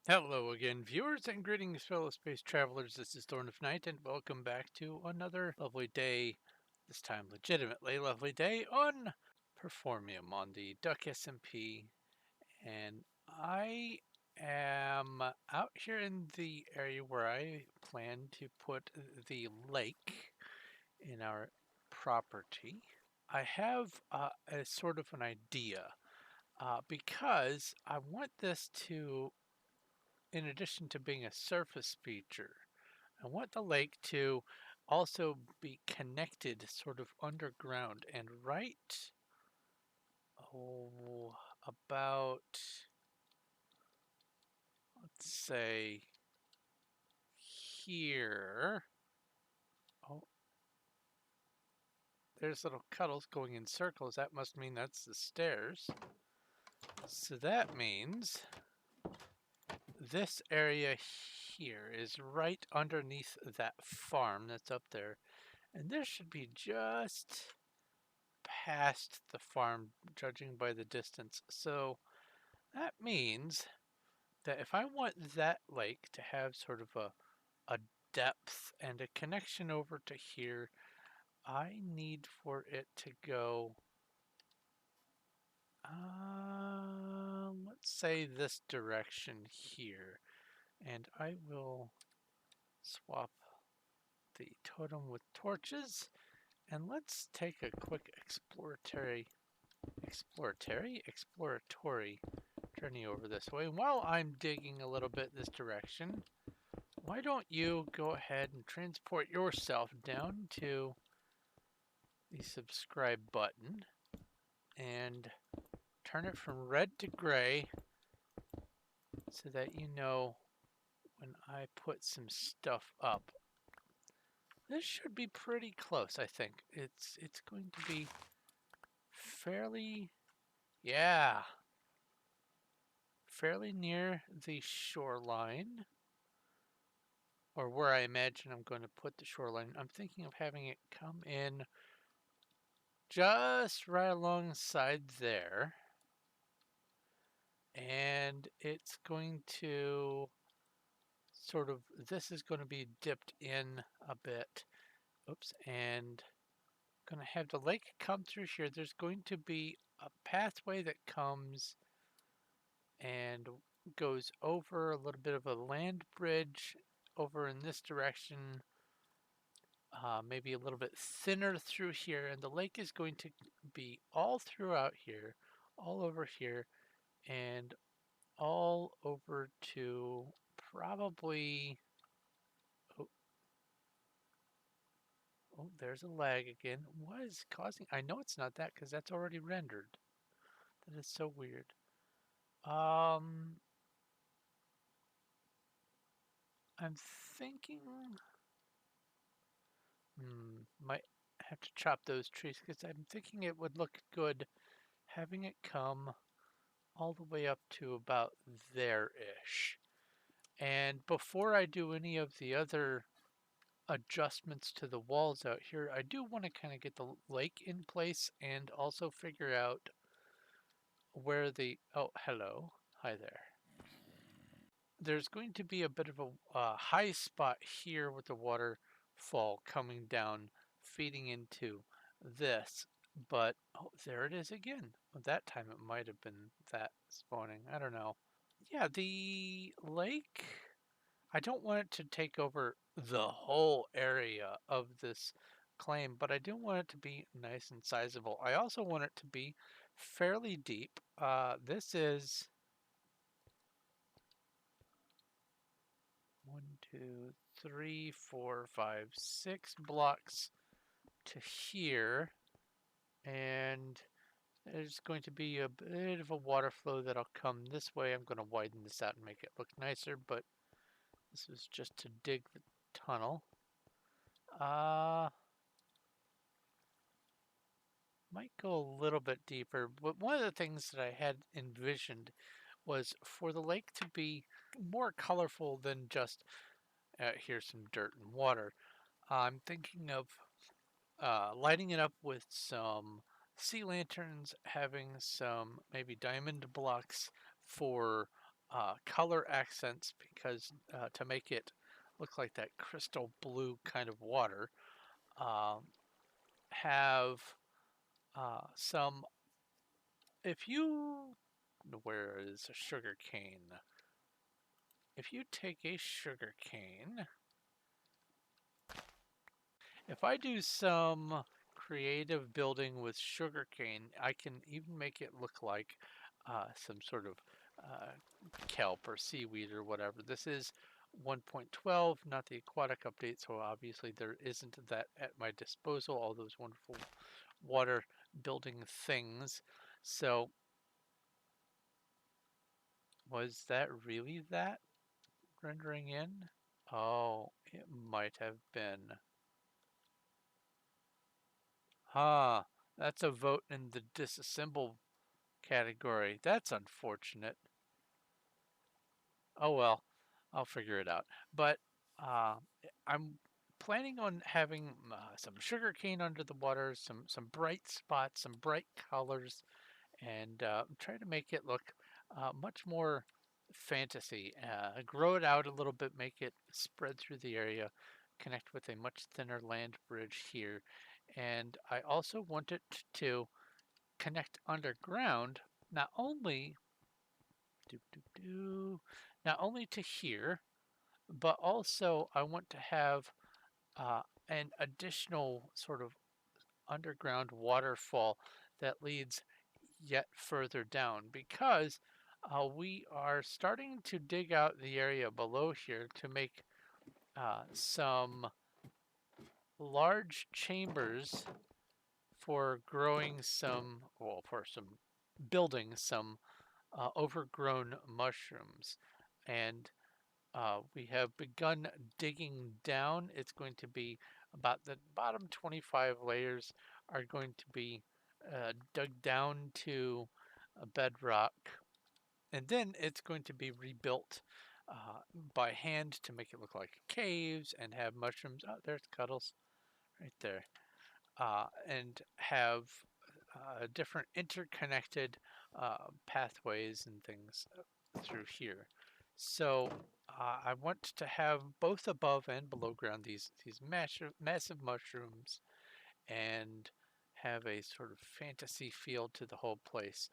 Hello again, viewers, and greetings, fellow space travelers. This is Thorn of Night, and welcome back to another lovely day, this time legitimately lovely day, on Performium on the Duck SMP. And I am out here in the area where I plan to put the lake in our property. I have a sort of an idea because I want this to, in addition to being a surface feature, I want the lake to also be connected sort of underground and right about, let's say, here. Oh, there's little cuddles going in circles. That must mean that's the stairs. So that means this area here is right underneath that farm that's up there. And this should be just past the farm, judging by the distance. So that means that if I want that lake to have sort of a depth and a connection over to here, I need for it to go, let's say this direction here. And I will swap the totem with torches. And let's take a quick exploratory journey over this way. While I'm digging a little bit this direction, why don't you go ahead and transport yourself down to the subscribe button and turn it from red to gray so that you know when I put some stuff up. This should be pretty close, I think. It's going to be fairly, yeah, fairly near the shoreline, or where I imagine I'm going to put the shoreline. I'm thinking of having it come in just right alongside there. And it's going to sort of, this is going to be dipped in a bit. Oops, and going to have the lake come through here. There's going to be a pathway that comes and goes over a little bit of a land bridge over in this direction, maybe a little bit thinner through here, and the lake is going to be all throughout here, all over here, and all over to probably, oh, oh, there's a lag again. What is causing, I know it's not that because that's already rendered. That is so weird. I'm thinking, might have to chop those trees because I'm thinking it would look good having it come all the way up to about there-ish. And before I do any of the other adjustments to the walls out here, I do want to kind of get the lake in place and also figure out where the, oh, hello, hi there. There's going to be a bit of a high spot here with the waterfall coming down, feeding into this, but oh, there it is again. Well, that time it might have been that spawning. I don't know. Yeah, the lake, I don't want it to take over the whole area of this claim, but I do want it to be nice and sizable. I also want it to be fairly deep. This is 1, 2, 3, 4, 5, 6 blocks to here, and there's going to be a bit of a water flow that'll come this way. I'm going to widen this out and make it look nicer, but this was just to dig the tunnel. Might go a little bit deeper, but one of the things that I had envisioned was for the lake to be more colorful than just here's some dirt and water. I'm thinking of lighting it up with some sea lanterns, having some maybe diamond blocks for color accents because to make it look like that crystal blue kind of water, um, have some, if you, where is a sugar cane? If you take a sugar cane, if I do some creative building with sugarcane, I can even make it look like some sort of uh, kelp or seaweed or whatever. This is 1.12, not the aquatic update, so obviously there isn't that at my disposal, all those wonderful water building things. So was that really that rendering in? Oh, it might have been. Huh, that's a vote in the disassemble category. That's unfortunate. Oh well, I'll figure it out. But uh, I'm planning on having some sugar cane under the water, some bright spots, some bright colors, and try to make it look much more fantasy. Grow it out a little bit, make it spread through the area, connect with a much thinner land bridge here, and I also want it to connect underground, not only do, do, do, not only to here, but also I want to have an additional sort of underground waterfall that leads yet further down because we are starting to dig out the area below here to make some large chambers for growing some, well, for some building some overgrown mushrooms. And we have begun digging down. It's going to be about the bottom 25 layers are going to be dug down to a bedrock. And then it's going to be rebuilt by hand to make it look like caves and have mushrooms. Oh, there's Cuddles right there. And have different interconnected pathways and things through here. So I want to have both above and below ground these massive mushrooms and have a sort of fantasy feel to the whole place.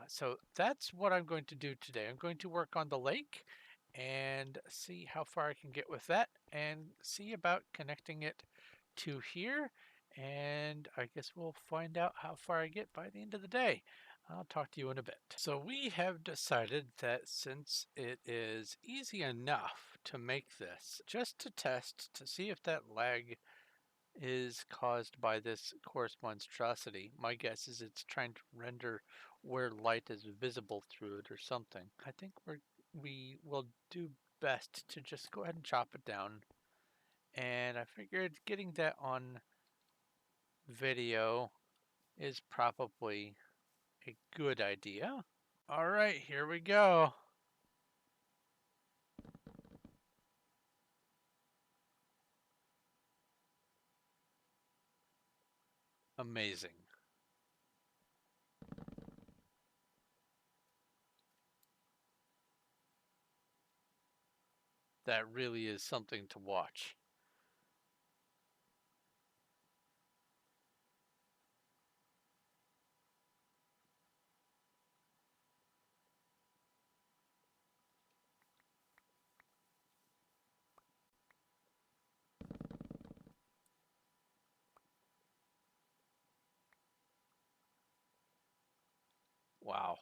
So that's what I'm going to do today. I'm going to work on the lake and see how far I can get with that and see about connecting it to here. And I guess we'll find out how far I get by the end of the day. I'll talk to you in a bit. So we have decided that since it is easy enough to make this, just to test to see if that lag is caused by this coarse monstrosity. My guess is it's trying to render where light is visible through it or something. I think we will do best to just go ahead and chop it down. And I figured getting that on video is probably a good idea. All right, here we go. Amazing. That really is something to watch. Wow.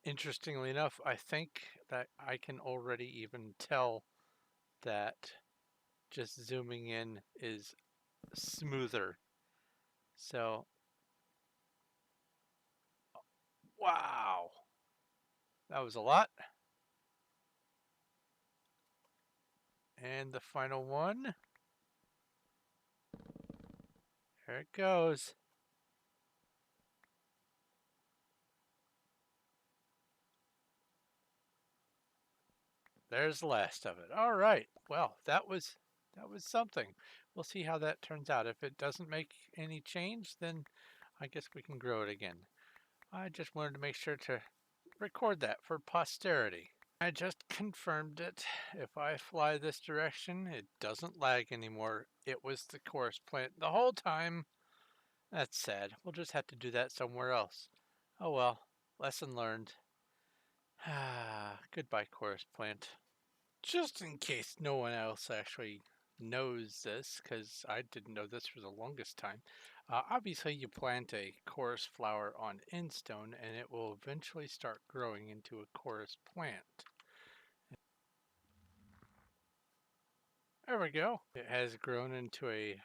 Interestingly enough, I think that I can already even tell that just zooming in is smoother. So, wow, that was a lot. And the final one, there it goes. there's the last of it. All right. Well, that was something. We'll see how that turns out. If it doesn't make any change, then I guess we can grow it again. I just wanted to make sure to record that for posterity. I just confirmed it. If I fly this direction, it doesn't lag anymore. It was the chorus plant the whole time. That's sad. We'll just have to do that somewhere else. Oh well, lesson learned. Goodbye, chorus plant. Just in case no one else actually knows this, because I didn't know this for the longest time, obviously you plant a chorus flower on Instone and it will eventually start growing into a chorus plant. There we go. It has grown into a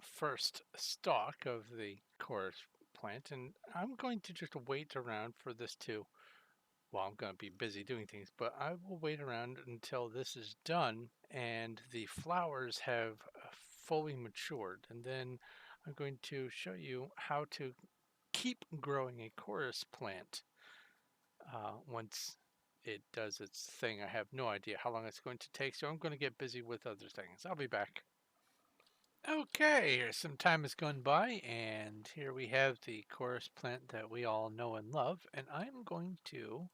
first stalk of the chorus plant, and I'm going to just wait around for this to, well, I'm going to be busy doing things, but I will wait around until this is done and the flowers have fully matured. And then I'm going to show you how to keep growing a chorus plant once it does its thing. I have no idea how long it's going to take, so I'm going to get busy with other things. I'll be back. Okay, some time has gone by, and here we have the chorus plant that we all know and love, and I'm going to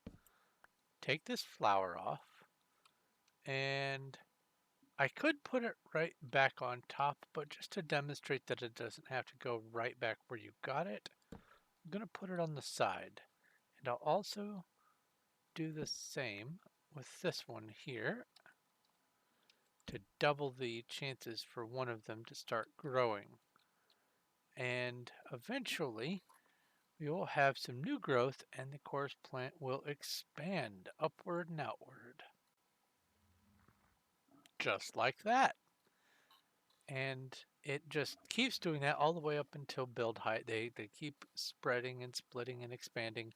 take this flower off, and I could put it right back on top, but just to demonstrate that it doesn't have to go right back where you got it, I'm going to put it on the side. And I'll also do the same with this one here to double the chances for one of them to start growing. And eventually, we will have some new growth and the chorus plant will expand upward and outward. Just like that. And it just keeps doing that all the way up until build height. They keep spreading and splitting and expanding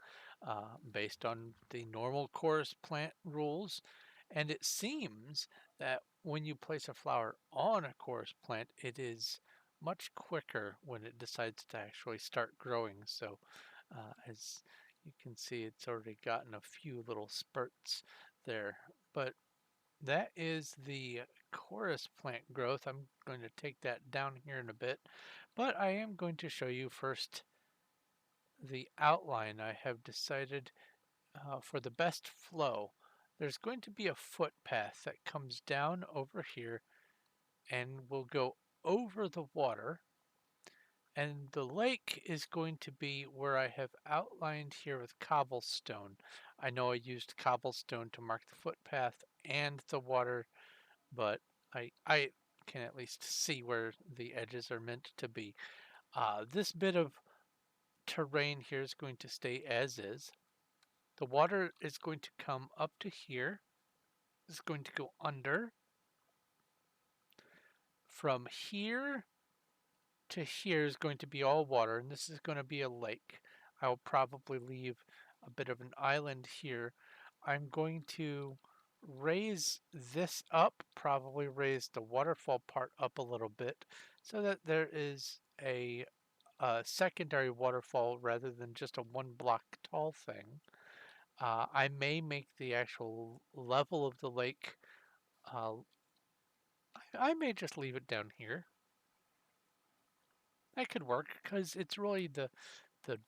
based on the normal chorus plant rules. And it seems that when you place a flower on a chorus plant, it is much quicker when it decides to actually start growing. So as you can see, it's already gotten a few little spurts there. But that is the chorus plant growth. I'm going to take that down here in a bit, but I am going to show you first the outline. I have decided for the best flow, there's going to be a footpath that comes down over here and will go over the water. And the lake is going to be where I have outlined here with cobblestone. I know I used cobblestone to mark the footpath and the water, but I can at least see where the edges are meant to be. This bit of terrain here is going to stay as is. The water is going to come up to here. It's going to go under. From here to here is going to be all water, and this is going to be a lake. I'll probably leave a bit of an island here. I'm going to raise this up, probably raise the waterfall part up a little bit so that there is a secondary waterfall rather than just a one block tall thing. I may make the actual level of the lake, uh, I may just leave it down here. That could work because it's really the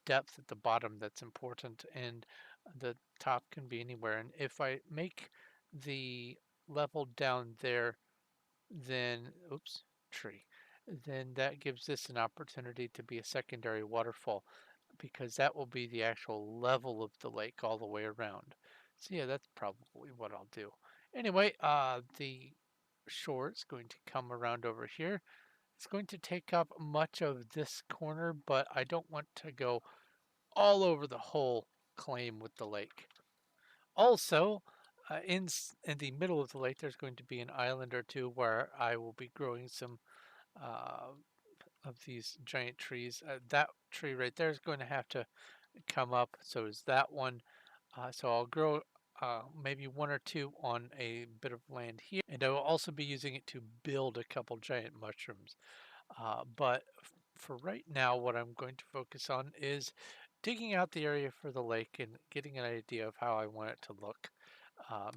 depth at the bottom that's important, and the top can be anywhere. And if I make the level down there, then oops, tree, then that gives this an opportunity to be a secondary waterfall because that will be the actual level of the lake all the way around. So yeah, that's probably what I'll do. Anyway, the shore is going to come around over here. It's going to take up much of this corner, but I don't want to go all over the whole claim with the lake. Also, in the middle of the lake, there's going to be an island or two where I will be growing some uh, of these giant trees. That tree right there is going to have to come up. So is that one. So I'll grow maybe one or two on a bit of land here, and I will also be using it to build a couple giant mushrooms. But for right now, what I'm going to focus on is digging out the area for the lake and getting an idea of how I want it to look.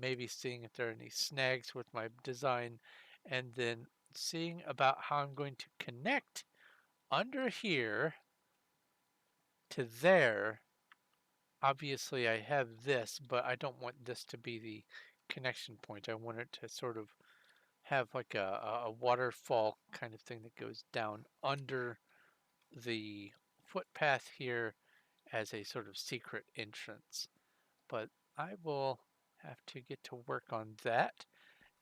maybe seeing if there are any snags with my design, and then seeing about how I'm going to connect under here to there. Obviously, I have this, but I don't want this to be the connection point. I want it to sort of have like a waterfall kind of thing that goes down under the footpath here as a sort of secret entrance. But I will have to get to work on that,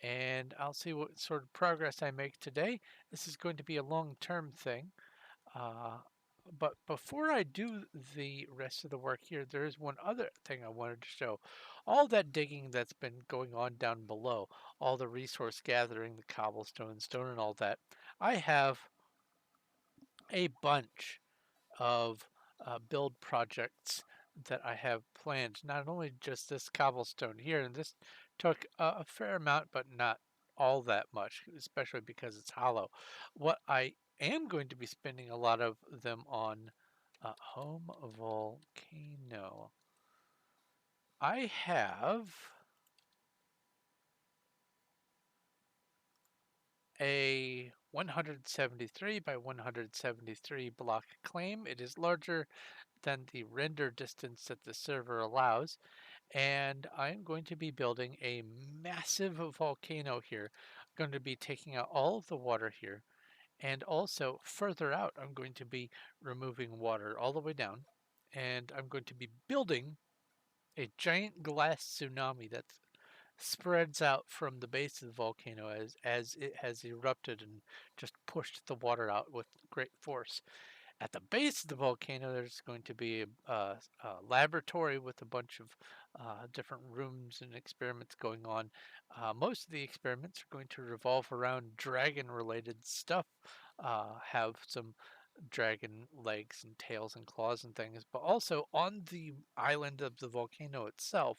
and I'll see what sort of progress I make today. This is going to be a long-term thing. Uh, but before I do the rest of the work here, there is one other thing I wanted to show. All that digging that's been going on down below, all the resource gathering, the cobblestone, stone, and all that, I have a bunch of build projects that I have planned. Not only just this cobblestone here, and this took a fair amount, but not all that much, especially because it's hollow. What I am going to be spending a lot of them on home volcano. I have a 173 by 173 block claim. It is larger than the render distance that the server allows. And I'm going to be building a massive volcano here. I'm going to be taking out all of the water here. And also further out, I'm going to be removing water all the way down. And I'm going to be building a giant glass tsunami that spreads out from the base of the volcano as it has erupted and just pushed the water out with great force. At the base of the volcano, there's going to be a laboratory with a bunch of different rooms and experiments going on. Most of the experiments are going to revolve around dragon-related stuff. Have some dragon legs and tails and claws and things, but also on the island of the volcano itself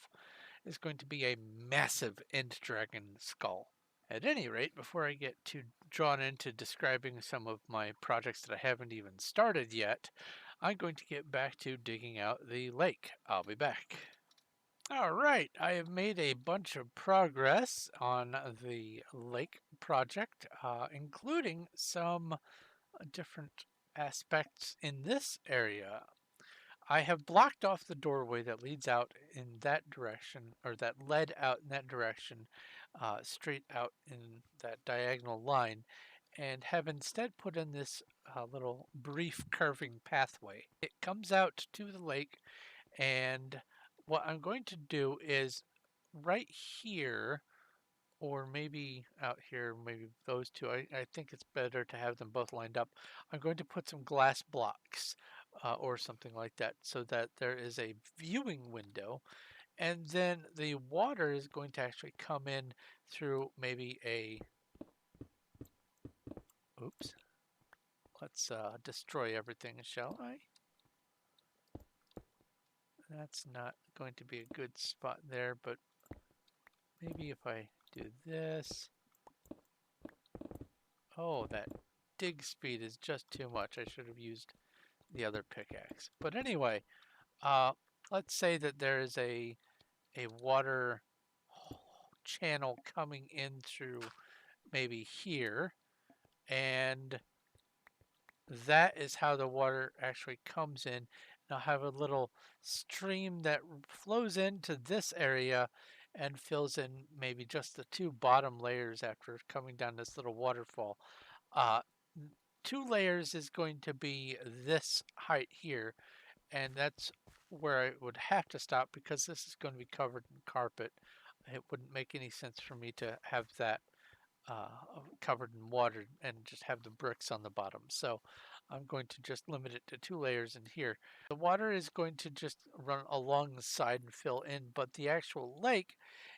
is going to be a massive end dragon skull. At any rate, before I get too drawn into describing some of my projects that I haven't even started yet, I'm going to get back to digging out the lake. I'll be back. All right, I have made a bunch of progress on the lake project, including some different aspects in this area. I have blocked off the doorway that leads out in that direction, or that led out in that direction, straight out in that diagonal line, and have instead put in this little brief curving pathway. It comes out to the lake, and what I'm going to do is right here, or maybe out here, maybe those two. I think it's better to have them both lined up. I'm going to put some glass blocks or something like that so that there is a viewing window. And then the water is going to actually come in through maybe a, oops, let's destroy everything, shall I? That's not going to be a good spot there, but maybe if I do this. Oh, that dig speed is just too much. I should have used the other pickaxe. But anyway, uh, let's say that there is a water channel coming in through maybe here, and that is how the water actually comes in. And I'll have a little stream that flows into this area and fills in maybe just the two bottom layers after coming down this little waterfall. Uh, 2 layers is going to be this height here, and that's where I would have to stop because this is going to be covered in carpet. It wouldn't make any sense for me to have that uh, covered in water and just have the bricks on the bottom. So I'm going to just limit it to 2 layers in here. The water is going to just run along the side and fill in, but the actual lake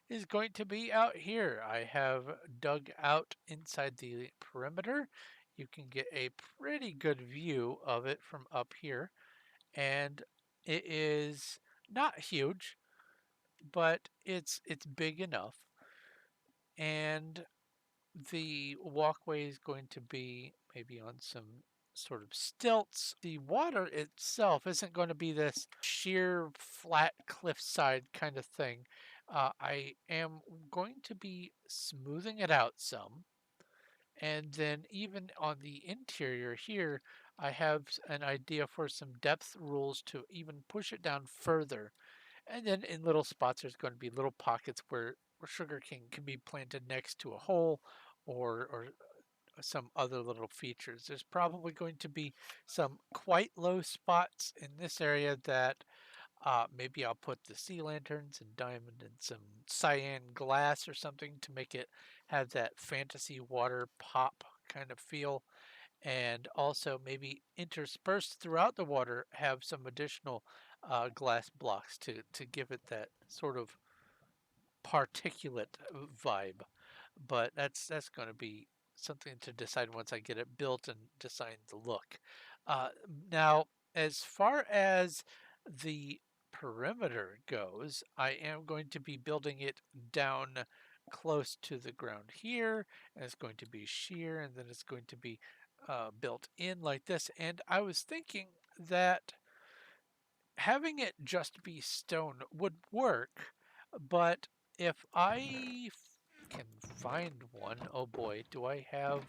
is going to be out here. I have dug out inside the perimeter. You can get a pretty good view of it from up here, and it is not huge, but it's big enough. And the walkway is going to be maybe on some sort of stilts. The water itself isn't going to be this sheer flat cliffside kind of thing. I am going to be smoothing it out some. And then even on the interior here, I have an idea for some depth rules to even push it down further. And then in little spots, there's going to be little pockets where sugarcane can be planted next to a hole or some other little features. There's probably going to be some quite low spots in this area that maybe I'll put the sea lanterns and diamond and some cyan glass or something to make it have that fantasy water pop kind of feel. And also maybe interspersed throughout the water have some additional glass blocks to give it that sort of particulate vibe. But that's going to be something to decide once I get it built and decide the look. Uh, Now, as far as the perimeter goes, I am going to be building it down close to the ground here, and it's going to be sheer, and then it's going to be built in like this. And I was thinking that having it just be stone would work, but if I can find one, oh boy, do I have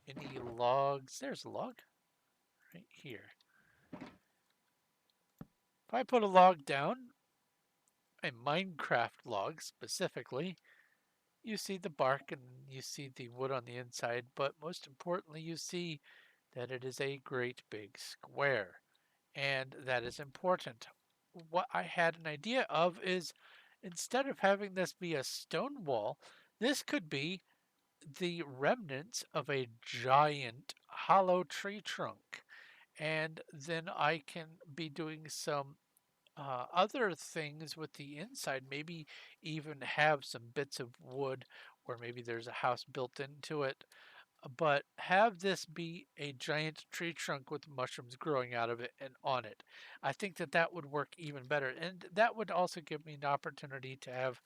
any logs? There's a log right here. If I put a log down, a Minecraft log specifically, you see the bark and you see the wood on the inside, but most importantly, you see that it is a great big square. And that is important. What I had an idea of is instead of having this be a stone wall, this could be the remnants of a giant hollow tree trunk. And then I can be doing some other things with the inside, maybe even have some bits of wood, or maybe there's a house built into it, but have this be a giant tree trunk with mushrooms growing out of it and on it. I think that that would work even better. And that would also give me an opportunity to have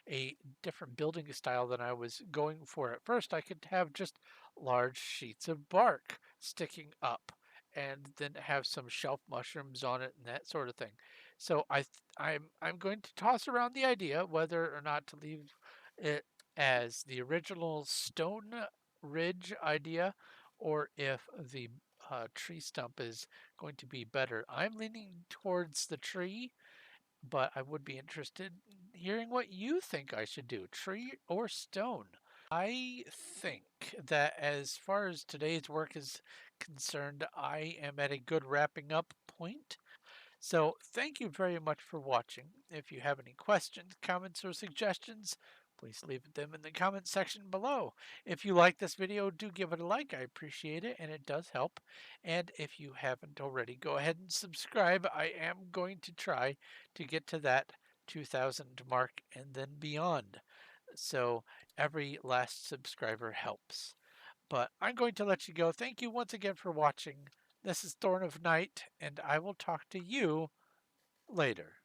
a different building style than I was going for at first. I could have just large sheets of bark sticking up and then have some shelf mushrooms on it and that sort of thing. So I'm going to toss around the idea whether or not to leave it as the original stone ridge idea or if the tree stump is going to be better. I'm leaning towards the tree, but I would be interested in hearing what you think I should do, tree or stone. I think that as far as today's work is concerned, I am at a good wrapping up point. So thank you very much for watching. If you have any questions, comments, or suggestions, please leave them in the comment section below. If you like this video, do give it a like. I appreciate it and it does help. And if you haven't already, go ahead and subscribe. I am going to try to get to that 2,000 mark and then beyond. So every last subscriber helps. But I'm going to let you go. Thank you once again for watching. This is Thorn of Night, and I will talk to you later.